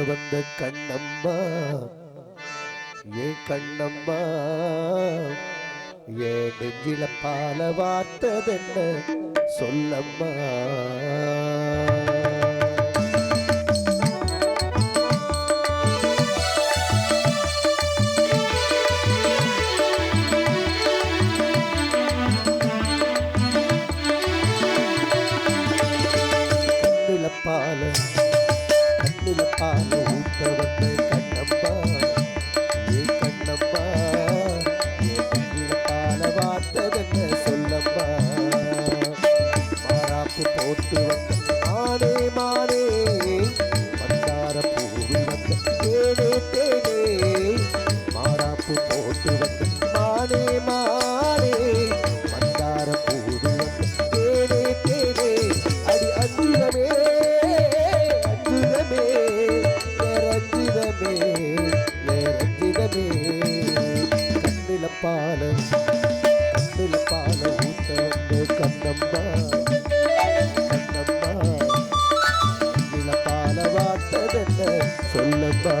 வந்த கண்ணம்மா ஏ கண்ணம்மா ஏ நெஞ்சில பால வார்த்ததென்ன சொல்லம்மா. கண்ணில பால ஊட்ட வந்த கண்ணம்மா ஏ கண்ணம்மா ஏ நெஞ்சில பால வார்த்ததென்ன சொல்லம்மா. மாறாப்பு போட்டு வந்த மானே மானே மந்தார பூவில் வந்த தேனே தேனே. மாறாப்பு போட்டு வந்த மானே மானே மந்தார பூவில் வந்த தேனே தேனே. அடி அஞ்சுதமே பால ஊட்ட வந்து கண்ணம்மா கண்ணம்மா இள பால வார்த்ததென்ன சொல்லம்மா.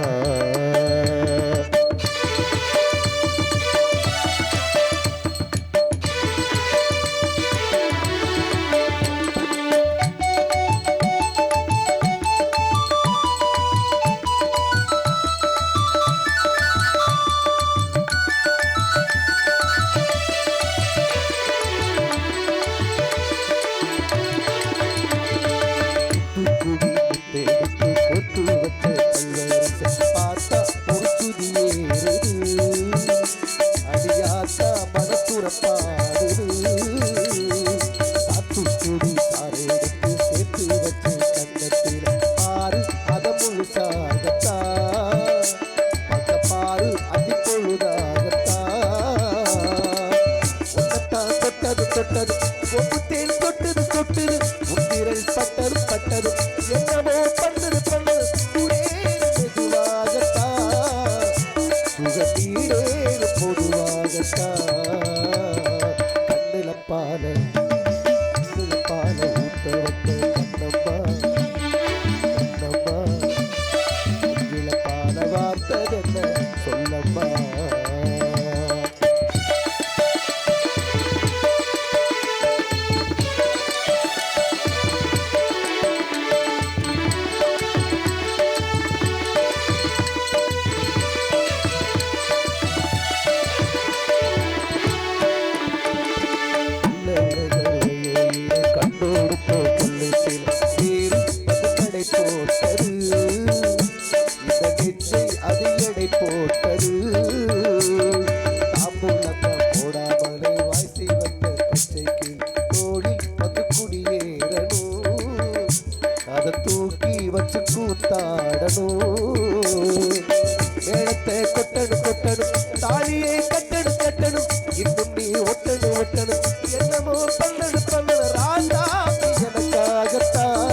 என்னமோ பண்ணது பொதுவாகத்தா சுகத்தீரேறு பொதுவாகத்தா. கண்ணில பால ஊட்ட வந்த கண்ணம்மா கண்ணம்மா கண்ணில பால வார்த்ததென்ன சொல்லம்மா. போடாமலே வாய்ச்சி வந்த பச்சைக்கு தோழி வந்து குடியேறணும். அதை தூக்கி வச்சு கூத்தாடணும். மேளத்தை கொட்டணும் தாலியை கட்டணும் இன்னும் நீ ஒட்டணும் என்னமோ பண்ணது ராஜா எனக்காகத்தான்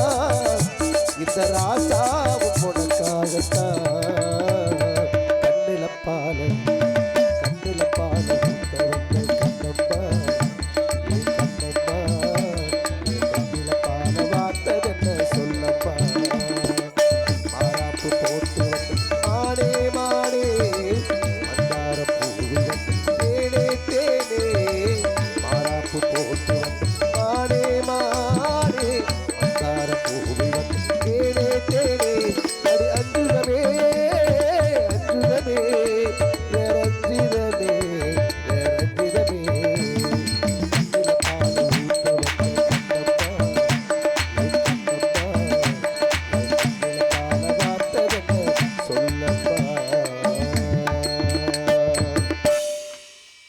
இந்த ராஜாவும் உனக்காகத்தான். கண்ணில பால ஊட்ட வந்த கண்ணம்மா ஏ கண்ணம்மா ஏ நெஞ்சில பால வார்த்ததென்ன சொல்லம்மா. மாறாப்பு போட்டு